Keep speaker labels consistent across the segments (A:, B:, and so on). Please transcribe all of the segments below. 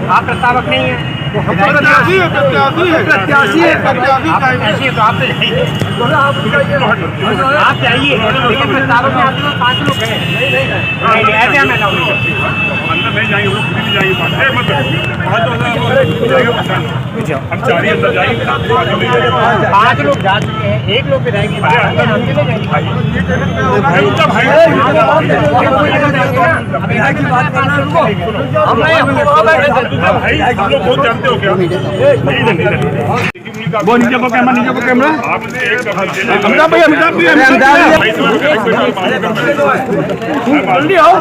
A: आप प्रस्तावक नहीं है,
B: प्रत्याशी है, प्रत्याशी है,
A: ऐसी है तो आप आप चाहिए, लेकिन प्रस्तावक में आपके पास 5 लोग हैं। नहीं ऐसे हम अलाउ नहीं करते।
C: अंदर नहीं जाएंगे, लोग नहीं जाएंगे, हम 4 ही अंदर जाएंगे।
A: 5 लोग जा चुके हैं, 1 लोग भी रहेंगे
C: भाई हम लोग बहुत जानते हो क्या?
B: वो नीचे को कैमरा, नीचे को कैमरा।
C: आपने एक
B: अमिताभ भैया, अमिताभ भैया, जल्दी आओ।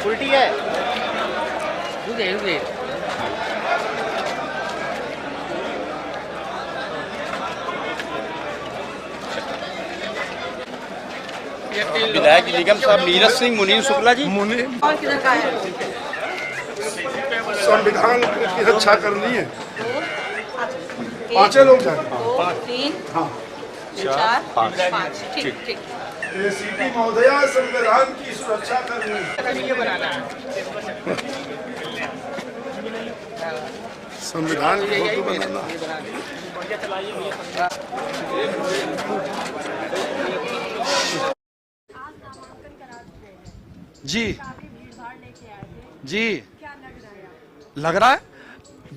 A: उल्टी है,
D: विधायक निगम साहब नीरज सिंह मुनीर शुक्ला जी।
E: और किधर का है?
B: संविधान की रक्षा करनी है। 5 लोग जाएंगे।
E: 2 3 4 5 ठीक ठीक।
B: एसीपी महोदया, संविधान की सुरक्षा करनी है। संविधान की फोटो बनाना।
F: जी जी लग रहा है,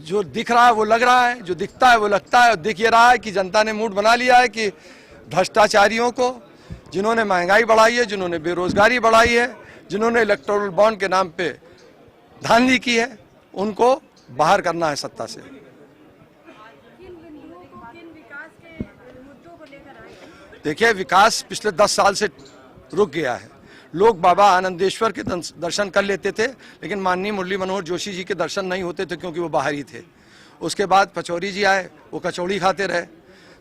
F: जो दिख रहा है वो लग रहा है, जो दिखता है वो लगता है। और दिख ये रहा है कि जनता ने मूड बना लिया है कि भ्रष्टाचारियों को, जिन्होंने महंगाई बढ़ाई है, जिन्होंने बेरोजगारी बढ़ाई है, जिन्होंने इलेक्टोरल बॉन्ड के नाम पे धांधली की है, उनको बाहर करना है सत्ता से। देखिए, विकास पिछले 10 साल से रुक गया है। लोग बाबा आनंदेश्वर के दर्शन कर लेते थे, लेकिन माननीय मुरली मनोहर जोशी जी के दर्शन नहीं होते थे क्योंकि वो बाहर ही थे। उसके बाद पचौरी जी आए, वो कचौड़ी खाते रहे,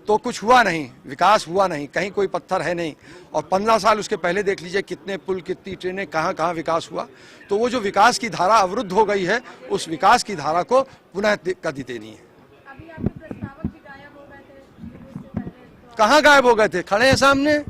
F: तो कुछ हुआ नहीं, विकास हुआ नहीं, कहीं कोई पत्थर है नहीं। और 15 साल उसके पहले देख लीजिए कितने पुल, कितनी ट्रेनें, कहाँ कहाँ विकास हुआ। तो वो जो विकास की धारा अवरुद्ध हो गई है, उस विकास की धारा को पुनः गति देनी है। कहाँ गायब हो गए थे? खड़े हैं सामने,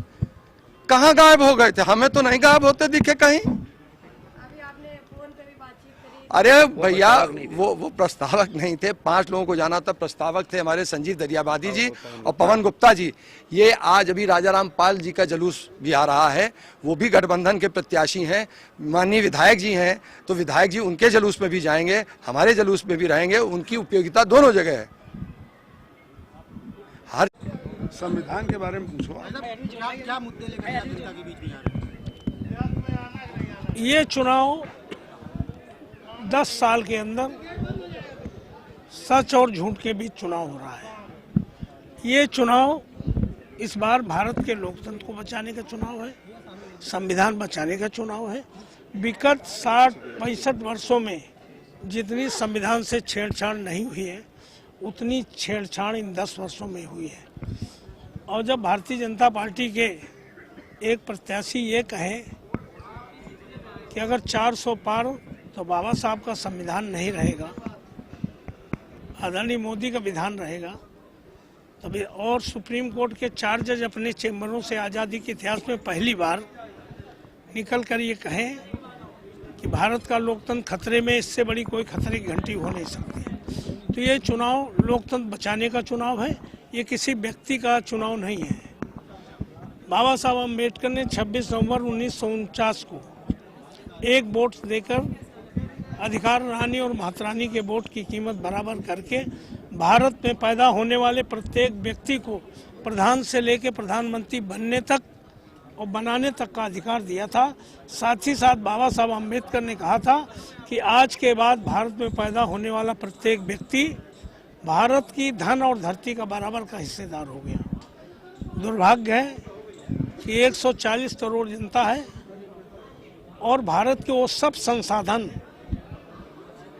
F: कहाँ गायब हो गए थे? हमें तो नहीं गायब होते दिखे कहीं।
E: अभी आपने फोन पे भी बातचीत करी।
F: अरे भैया, वो प्रस्तावक नहीं थे, 5 लोगों को जाना था। प्रस्तावक थे हमारे संजीव दरियाबादी जी और पवन गुप्ता जी। ये आज अभी राजा राम पाल जी का जुलूस भी आ रहा है, वो भी गठबंधन के प्रत्याशी हैं। माननीय विधायक जी हैं, तो विधायक जी उनके जुलूस में भी जाएंगे, हमारे जुलूस में भी रहेंगे। उनकी उपयोगिता दोनों जगह है। हर
B: संविधान के बारे में पूछो।
G: क्या मुद्दे लेकर जनता के बीच में जा रहे हैं?
H: ये चुनाव 10 साल के अंदर सच और झूठ के बीच चुनाव हो रहा है। ये चुनाव इस बार भारत के लोकतंत्र को बचाने का चुनाव है, संविधान बचाने का चुनाव है। विगत 60-65 वर्षों में जितनी संविधान से छेड़छाड़ नहीं हुई है, उतनी छेड़छाड़ इन 10 वर्षों में हुई है। और जब भारतीय जनता पार्टी के एक प्रत्याशी ये कहे कि अगर 400 पार तो बाबा साहब का संविधान नहीं रहेगा, आदरणीय मोदी का विधान रहेगा, तभी और सुप्रीम कोर्ट के 4 जज अपने चैम्बरों से आज़ादी के इतिहास में पहली बार निकल कर ये कहें कि भारत का लोकतंत्र खतरे में, इससे बड़ी कोई खतरे की घंटी हो नहीं सकती। तो ये चुनाव लोकतंत्र बचाने का चुनाव है, ये किसी व्यक्ति का चुनाव नहीं है। बाबा साहब अम्बेडकर ने 26 नवंबर 1949 को एक वोट देकर अधिकार रानी और महात्मा रानी के वोट की कीमत बराबर करके भारत में पैदा होने वाले प्रत्येक व्यक्ति को प्रधान से लेकर प्रधानमंत्री बनने तक और बनाने तक का अधिकार दिया था। साथ ही साथ बाबा साहब अम्बेडकर ने कहा था कि आज के बाद भारत में पैदा होने वाला प्रत्येक व्यक्ति भारत की धन और धरती का बराबर का हिस्सेदार हो गया। दुर्भाग्य है कि 140 करोड़ जनता है और भारत के वो सब संसाधन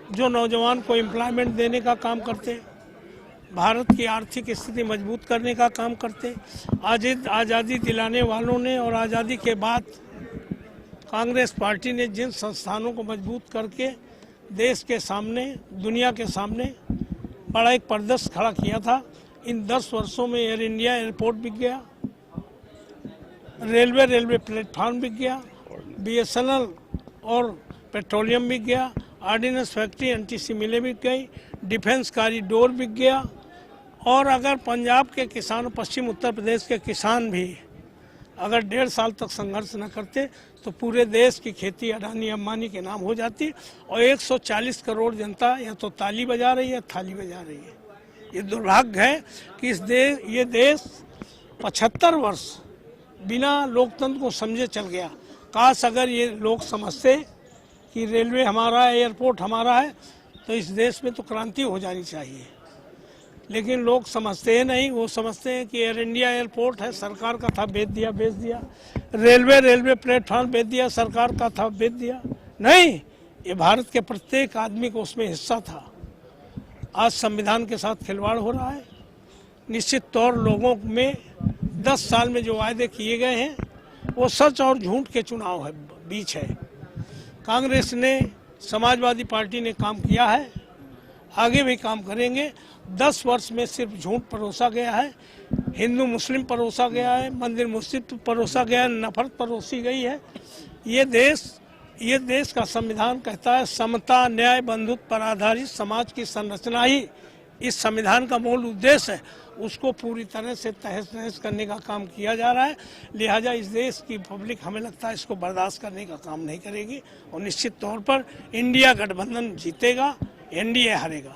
H: जो नौजवान को एम्प्लॉयमेंट देने का काम करते, भारत की आर्थिक स्थिति मजबूत करने का काम करते, आज़ादी दिलाने वालों ने और आज़ादी के बाद कांग्रेस पार्टी ने जिन संस्थानों को मजबूत करके देश के सामने, दुनिया के सामने बड़ा एक परिदृश्य खड़ा किया था, इन 10 वर्षों में एयर इंडिया एयरपोर्ट बिक गया, रेलवे प्लेटफार्म बिक गया, BSNL और पेट्रोलियम बिक गया, ऑर्डिनेंस फैक्ट्री NTC मिलें बिक गई, डिफेंस कॉरिडोर बिक गया। और अगर पंजाब के किसान, पश्चिम उत्तर प्रदेश के किसान भी अगर 1.5 साल तक संघर्ष न करते तो पूरे देश की खेती अडानी अंबानी के नाम हो जाती। और 140 करोड़ जनता या तो ताली बजा रही है, थाली बजा रही है। ये दुर्भाग्य है कि ये देश 75 वर्ष बिना लोकतंत्र को समझे चल गया। काश अगर ये लोग समझते कि रेलवे हमारा है, एयरपोर्ट हमारा है, तो इस देश में तो क्रांति हो जानी चाहिए। लेकिन लोग समझते हैं नहीं, वो समझते हैं कि एयर इंडिया एयरपोर्ट है, सरकार का था, बेच दिया। रेलवे प्लेटफार्म बेच दिया, सरकार का था, बेच दिया। नहीं, ये भारत के प्रत्येक आदमी को उसमें हिस्सा था। आज संविधान के साथ खिलवाड़ हो रहा है। निश्चित तौर लोगों में 10 साल में जो वायदे किए गए हैं वो सच और झूठ के चुनाव है, बीच है। कांग्रेस ने, समाजवादी पार्टी ने काम किया है, आगे भी काम करेंगे। 10 वर्ष में सिर्फ झूठ परोसा गया है, हिंदू मुस्लिम परोसा गया है, मंदिर मस्जिद परोसा गया है, नफरत परोसी गई है। ये देश का संविधान कहता है समता, न्याय, बंधुत्व पर आधारित समाज की संरचना ही इस संविधान का मूल उद्देश्य है। उसको पूरी तरह से तहस नहस करने का काम किया जा रहा है। लिहाजा इस देश की पब्लिक, हमें लगता है, इसको बर्दाश्त करने का काम नहीं करेगी और निश्चित तौर पर इंडिया गठबंधन जीतेगा, NDA हारेगा।